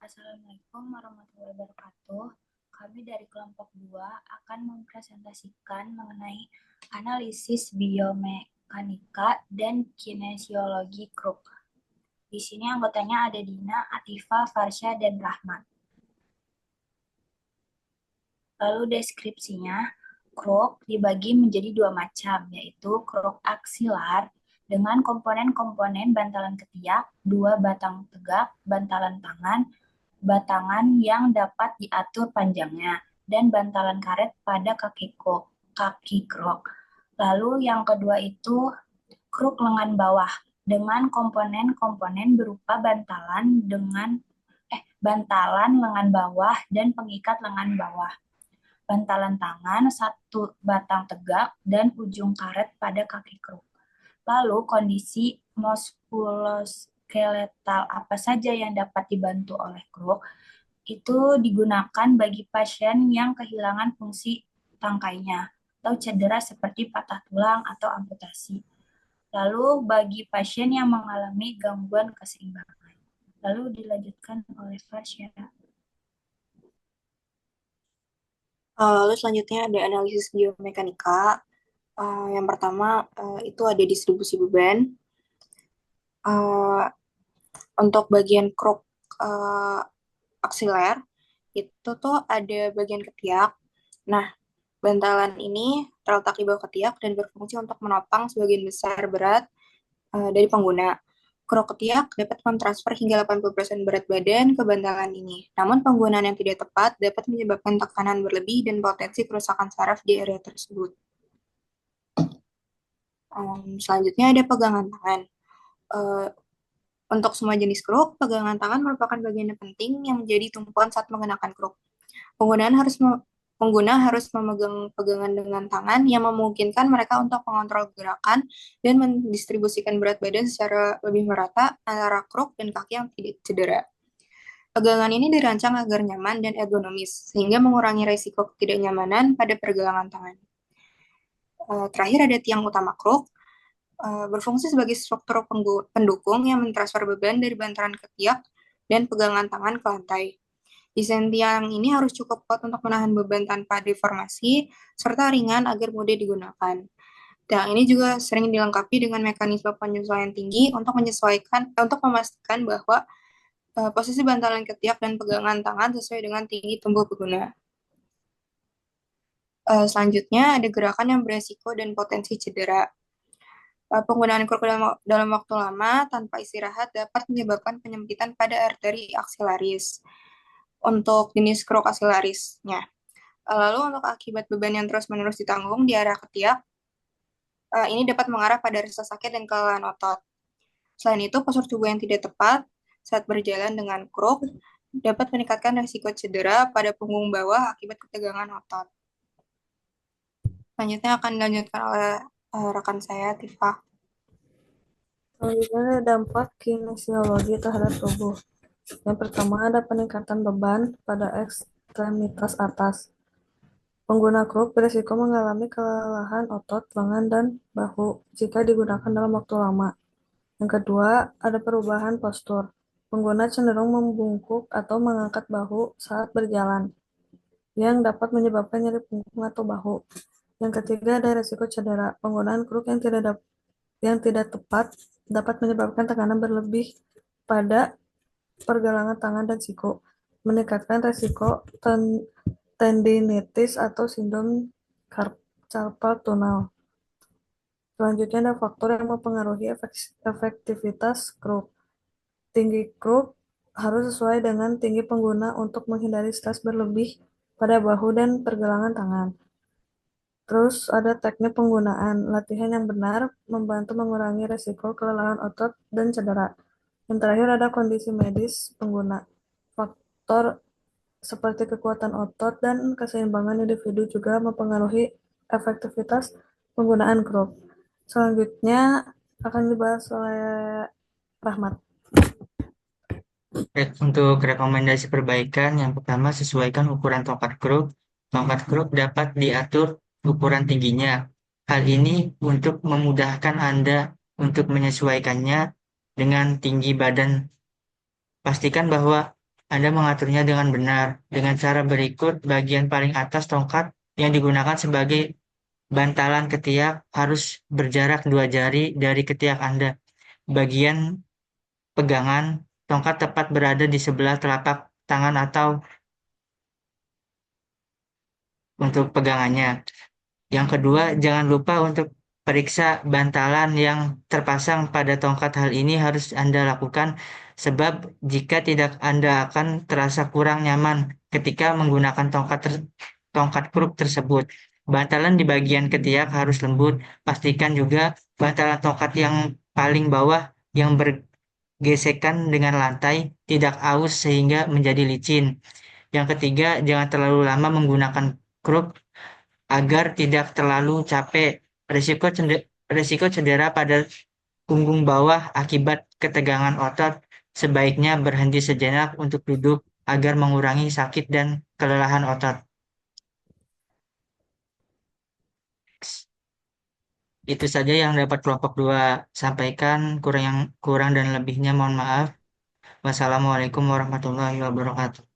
Assalamualaikum warahmatullahi wabarakatuh. Kami dari kelompok 2 akan mempresentasikan mengenai analisis biomekanika dan kinesiologi kruk. Di sini anggotanya ada Dina, Atifa, Farsha, dan Rahmat. Lalu deskripsinya, kruk dibagi menjadi dua macam, yaitu kruk aksilar dengan komponen-komponen bantalan ketiak, dua batang tegak, bantalan tangan, batangan yang dapat diatur panjangnya, dan bantalan karet pada kaki kruk. Lalu yang kedua itu kruk lengan bawah dengan komponen-komponen berupa bantalan lengan bawah dan pengikat lengan bawah, bantalan tangan, satu batang tegak, dan ujung karet pada kaki kruk. Lalu kondisi muskuloskeletal apa saja yang dapat dibantu oleh kruk itu digunakan bagi pasien yang kehilangan fungsi tangkainya atau cedera seperti patah tulang atau amputasi. Lalu bagi pasien yang mengalami gangguan keseimbangan. Lalu dilanjutkan oleh Farsha. Lalu selanjutnya ada analisis biomekanika. Yang pertama itu ada distribusi beban. Uh, untuk bagian kruk aksiler itu tuh ada bagian ketiak. Nah, bantalan ini terletak di bawah ketiak dan berfungsi untuk menopang sebagian besar berat dari pengguna. Kruk ketiak dapat mentransfer hingga 80% berat badan ke bantalan ini. Namun penggunaan yang tidak tepat dapat menyebabkan tekanan berlebih dan potensi kerusakan saraf di area tersebut. Selanjutnya ada pegangan tangan. Uh, untuk semua jenis kruk, pegangan tangan merupakan bagian yang penting yang menjadi tumpuan saat mengenakan kruk. Pengguna harus memegang pegangan dengan tangan yang memungkinkan mereka untuk mengontrol gerakan dan mendistribusikan berat badan secara lebih merata antara kruk dan kaki yang tidak cedera. Pegangan ini dirancang agar nyaman dan ergonomis, sehingga mengurangi risiko ketidaknyamanan pada pergelangan tangan. Terakhir ada tiang utama kruk, berfungsi sebagai struktur pendukung yang mentransfer beban dari bantalan ketiak dan pegangan tangan ke lantai. Desain tiang ini harus cukup kuat untuk menahan beban tanpa deformasi, serta ringan agar mudah digunakan. Tiang ini juga sering dilengkapi dengan mekanisme penyesuaian tinggi untuk memastikan bahwa posisi bantalan ketiak dan pegangan tangan sesuai dengan tinggi tubuh pengguna. Selanjutnya ada gerakan yang beresiko dan potensi cedera. Penggunaan kruk dalam waktu lama tanpa istirahat dapat menyebabkan penyempitan pada arteri aksilaris untuk jenis kruk aksilarisnya. Lalu untuk akibat beban yang terus-menerus ditanggung di area ketiak, ini dapat mengarah pada rasa sakit dan kelelahan otot. Selain itu, postur tubuh yang tidak tepat saat berjalan dengan kruk dapat meningkatkan risiko cedera pada punggung bawah akibat ketegangan otot. Selanjutnya akan dilanjutkan oleh rekan saya, Tifa. Selanjutnya ada dampak kinesiologi terhadap tubuh. Yang pertama ada peningkatan beban pada ekstremitas atas. Pengguna kruk berisiko mengalami kelelahan otot, lengan, dan bahu jika digunakan dalam waktu lama. Yang kedua, ada perubahan postur. Pengguna cenderung membungkuk atau mengangkat bahu saat berjalan, yang dapat menyebabkan nyeri punggung atau bahu. Yang ketiga, ada risiko cedera. Penggunaan kruk yang tidak tepat dapat menyebabkan tekanan berlebih pada pergelangan tangan dan siku, meningkatkan risiko tendinitis atau sindrom carpal tunnel. Selanjutnya ada faktor yang mempengaruhi efektivitas kruk. Tinggi kruk harus sesuai dengan tinggi pengguna untuk menghindari stres berlebih pada bahu dan pergelangan tangan. Terus ada teknik penggunaan. Latihan yang benar membantu mengurangi risiko kelelahan otot dan cedera. Yang terakhir ada kondisi medis pengguna. Faktor seperti kekuatan otot dan keseimbangan individu juga mempengaruhi efektivitas penggunaan kruk. Selanjutnya akan dibahas oleh Rahmat. Untuk rekomendasi perbaikan, yang pertama sesuaikan ukuran tongkat kruk. Tongkat kruk dapat diatur ukuran tingginya. Hal ini untuk memudahkan Anda untuk menyesuaikannya dengan tinggi badan. Pastikan bahwa Anda mengaturnya dengan benar. Dengan cara berikut, bagian paling atas tongkat yang digunakan sebagai bantalan ketiak harus berjarak 2 jari dari ketiak Anda. Bagian pegangan tongkat tepat berada di sebelah telapak tangan atau untuk pegangannya. Yang kedua, jangan lupa untuk periksa bantalan yang terpasang pada tongkat. Hal ini harus Anda lakukan sebab jika tidak Anda akan terasa kurang nyaman ketika menggunakan tongkat kruk tersebut. Bantalan di bagian ketiak harus lembut. Pastikan juga bantalan tongkat yang paling bawah yang bergesekan dengan lantai tidak aus sehingga menjadi licin. Yang ketiga, jangan terlalu lama menggunakan kruk agar tidak terlalu capek. Risiko cedera pada punggung bawah akibat ketegangan otot sebaiknya berhenti sejenak untuk duduk agar mengurangi sakit dan kelelahan otot. Itu saja yang dapat kelompok 2 sampaikan. Kurang dan lebihnya mohon maaf. Wassalamualaikum warahmatullahi wabarakatuh.